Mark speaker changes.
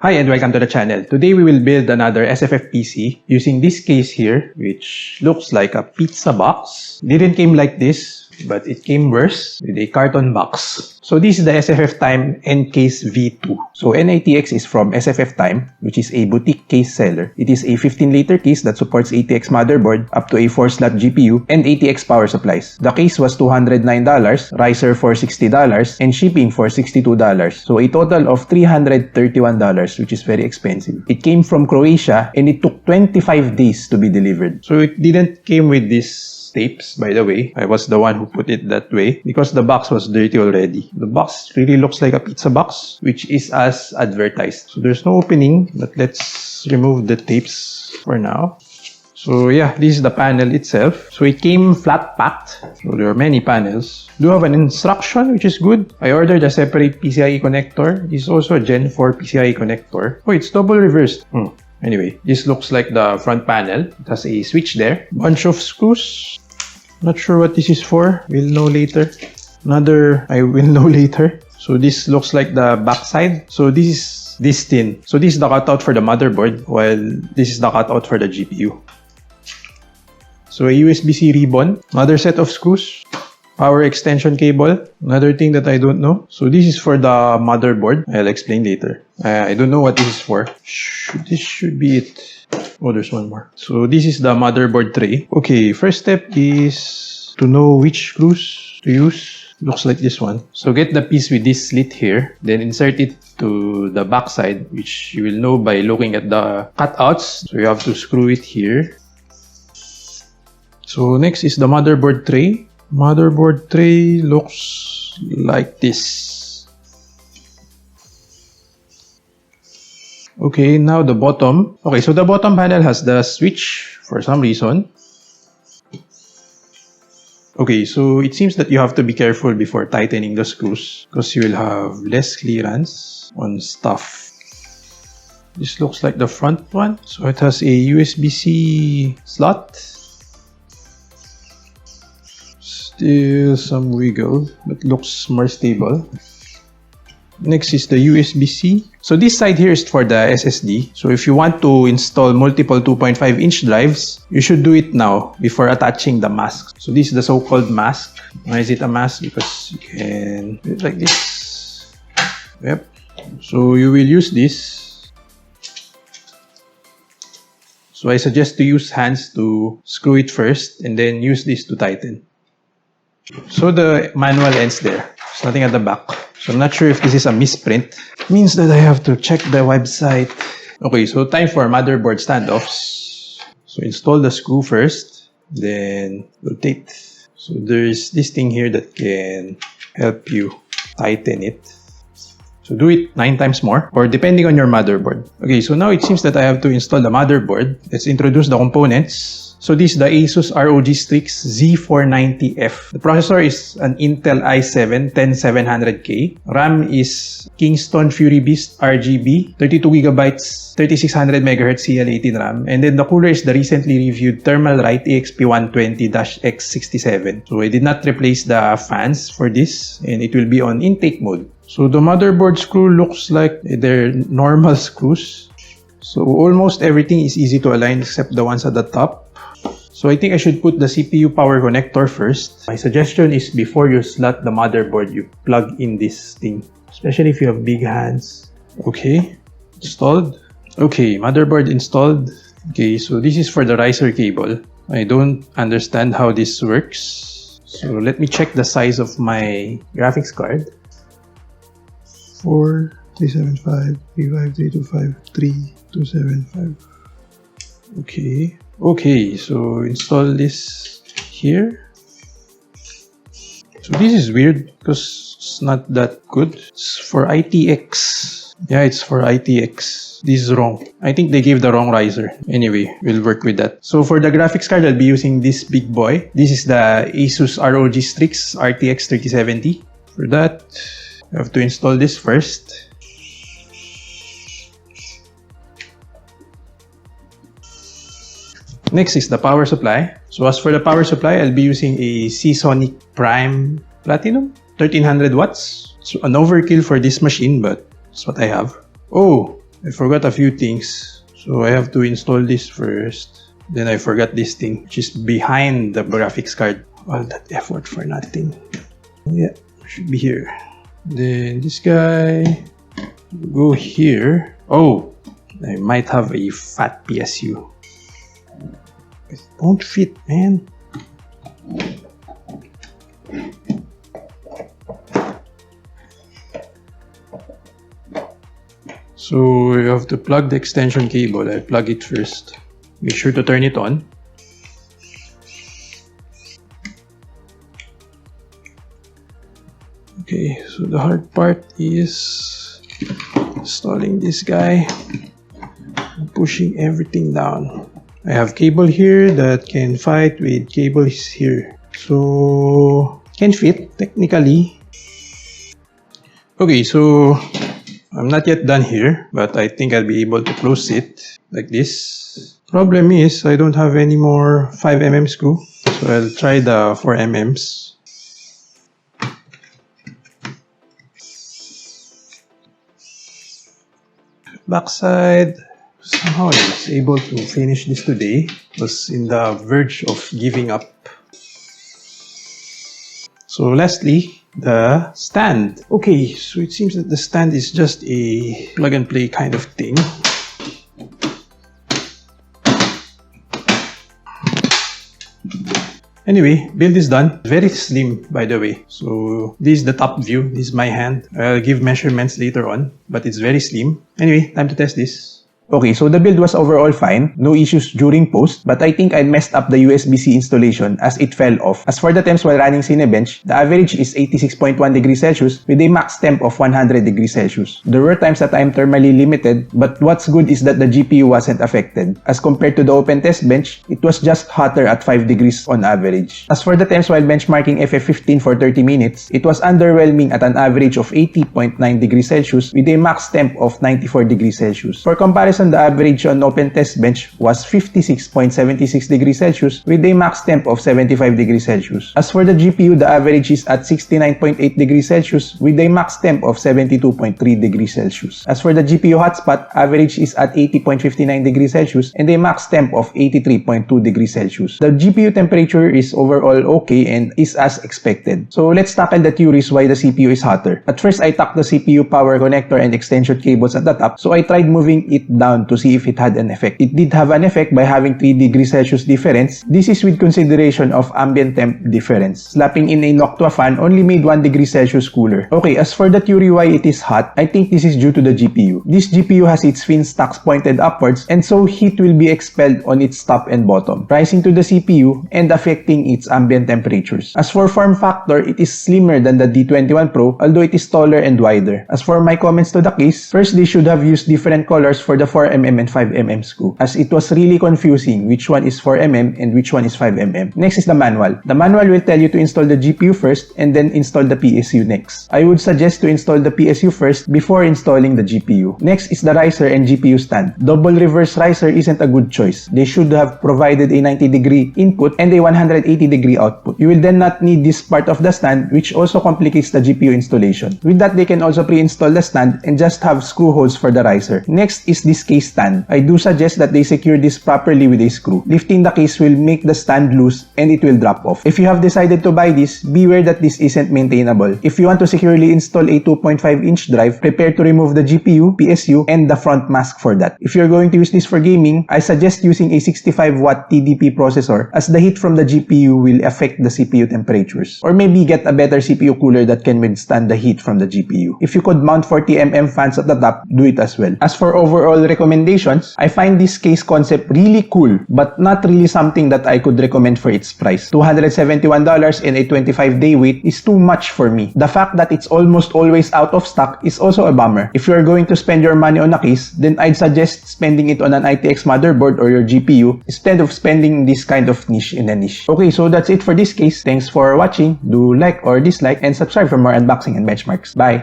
Speaker 1: Hi and welcome to the channel. Today we will build another SFF PC using this case here, which looks like a pizza box. It didn't came like this, but it came worse with a carton box. So this is the SFF Time N-Case V2. So N-ATX is from SFF Time, which is a boutique case seller. It is a 15-liter case that supports ATX motherboard up to a 4-slot GPU and ATX power supplies. The case was $209, riser for $60, and shipping for $62. So a total of $331, which is very expensive. It came from Croatia and it took 25 days to be delivered. So it didn't came with this tapes, by the way. I was the one who put it that way because the box was dirty already. The box really looks like a pizza box, which is as advertised. So there's no opening, but let's remove the tapes for now. So yeah, this is the panel itself. So it came flat packed. So there are many panels. Do have an instruction, which is good. I ordered a separate PCIe connector. This is also a Gen 4 PCIe connector. Oh, it's double reversed. Anyway, this looks like the front panel. It has a switch there. Bunch of screws. Not sure what this is for. We'll know later. I will know later. So this looks like the back side. So this is this thin. So this is the cutout for the motherboard, while this is the cutout for the GPU. So a USB-C ribbon. Another set of screws. Power extension cable. Another thing that I don't know. So this is for the motherboard. I'll explain later. I don't know what this is for. This should be it. Oh, there's one more. So this is the motherboard tray. Okay, first step is to know which screws to use. Looks like this one. So get the piece with this slit here. Then insert it to the back side, which you will know by looking at the cutouts. So you have to screw it here. So next is the motherboard tray. Motherboard tray looks like this. Okay, now the bottom. Okay, so the bottom panel has the switch for some reason. Okay, so it seems that you have to be careful before tightening the screws because you will have less clearance on stuff. This looks like the front one. So it has a USB-C slot. Still some wiggle, but looks more stable. Next is the USB-C. So this side here is for the SSD. So if you want to install multiple 2.5-inch drives, you should do it now before attaching the mask. So this is the so-called mask. Why is it a mask? Because you can do it like this. Yep. So you will use this. So I suggest to use hands to screw it first and then use this to tighten. So the manual ends there. There's nothing at the back. So I'm not sure if this is a misprint. It means that I have to check the website. Okay, so time for motherboard standoffs. So install the screw first, then rotate. So there's this thing here that can help you tighten it. So do it 9 times more, or depending on your motherboard. Okay, so now it seems that I have to install the motherboard. Let's introduce the components. So this is the Asus ROG Strix Z490F. The processor is an Intel i7 10700K. RAM is Kingston Fury Beast RGB, 32GB, 3600 MHz CL18 RAM. And then the cooler is the recently reviewed Thermalright EXP120-X67. So I did not replace the fans for this, and it will be on intake mode. So the motherboard screw looks like they're normal screws. So almost everything is easy to align except the ones at the top. So I think I should put the CPU power connector first. My suggestion is before you slot the motherboard, you plug in this thing, especially if you have big hands. Okay, installed. Okay, motherboard installed. Okay, so this is for the riser cable. I don't understand how this works. So let me check the size of my graphics card. 4375 35325 3275. Okay. Okay, so install this here. So this is weird because it's not that good. It's for ITX. Yeah, it's for ITX. This is wrong. I think they gave the wrong riser. Anyway, we'll work with that. So for the graphics card, I'll be using this big boy. This is the Asus ROG Strix RTX 3070. For that, I have to install this first. Next is the power supply. So as for the power supply, I'll be using a Seasonic Prime Platinum, 1300 watts. So an overkill for this machine, but that's what I have. Oh, I forgot a few things, so I have to install this first. Then I forgot this thing, which is behind the graphics card. All that effort for nothing. Yeah, should be here. Then this guy, go here. Oh, I might have a fat PSU. It won't fit, man. So you have to plug the extension cable. I plug it first. Make sure to turn it on. Okay, so the hard part is installing this guy and pushing everything down. I have cable here that can fight with cables here. So can fit technically. Okay, so I'm not yet done here, but I think I'll be able to close it like this. Problem is, I don't have any more 5mm screw, so I'll try the 4mm's. Backside, somehow I was able to finish this today. Was in the verge of giving up. So lastly, the stand. Okay, so it seems that the stand is just a plug and play kind of thing. Anyway, build is done. Very slim, by the way. So this is the top view. This is my hand. I'll give measurements later on, but it's very slim. Anyway, time to test this.
Speaker 2: Okay, so the build was overall fine, no issues during post, but I think I messed up the USB-C installation as it fell off. As for the temps while running Cinebench, the average is 86.1 degrees Celsius with a max temp of 100 degrees Celsius. There were times that I am thermally limited, but what's good is that the GPU wasn't affected. As compared to the open test bench, it was just hotter at 5 degrees on average. As for the temps while benchmarking FF15 for 30 minutes, it was underwhelming at an average of 80.9 degrees Celsius with a max temp of 94 degrees Celsius. For comparison, the average on open test bench was 56.76 degrees Celsius with a max temp of 75 degrees Celsius. As for the GPU, the average is at 69.8 degrees Celsius with a max temp of 72.3 degrees Celsius. As for the GPU hotspot, average is at 80.59 degrees Celsius and a max temp of 83.2 degrees Celsius. The GPU temperature is overall okay and is as expected. So let's tackle the theories why the CPU is hotter. At first, I tucked the CPU power connector and extension cables at the top, so I tried moving it down to see if it had an effect. It did have an effect by having 3 degrees Celsius difference. This is with consideration of ambient temp difference. Slapping in a Noctua fan only made 1 degree Celsius cooler. Okay, as for the theory why it is hot, I think this is due to the GPU. This GPU has its fin stocks pointed upwards and so heat will be expelled on its top and bottom, rising to the CPU and affecting its ambient temperatures. As for form factor, it is slimmer than the D21 Pro, although it is taller and wider. As for my comments to the case, first they should have used different colors for the 4mm and 5mm screw, as it was really confusing which one is 4mm and which one is 5mm. Next is the manual. The manual will tell you to install the GPU first and then install the PSU next. I would suggest to install the PSU first before installing the GPU. Next is the riser and GPU stand. Double reverse riser isn't a good choice. They should have provided a 90-degree input and a 180-degree output. You will then not need this part of the stand, which also complicates the GPU installation. With that, they can also pre-install the stand and just have screw holes for the riser. Next is this case stand. I do suggest that they secure this properly with a screw. Lifting the case will make the stand loose and it will drop off. If you have decided to buy this, beware that this isn't maintainable. If you want to securely install a 2.5-inch drive, prepare to remove the GPU, PSU, and the front mask for that. If you're going to use this for gaming, I suggest using a 65-watt TDP processor, as the heat from the GPU will affect the CPU temperatures. Or maybe get a better CPU cooler that can withstand the heat from the GPU. If you could mount 40mm fans at the top, do it as well. As for overall recommendations, I find this case concept really cool, but not really something that I could recommend for its price. $271 and a 25-day wait is too much for me. The fact that it's almost always out of stock is also a bummer. If you're going to spend your money on a case, then I'd suggest spending it on an ITX motherboard or your GPU instead of spending this kind of niche in a niche. Okay, so that's it for this case. Thanks for watching. Do like or dislike and subscribe for more unboxing and benchmarks. Bye!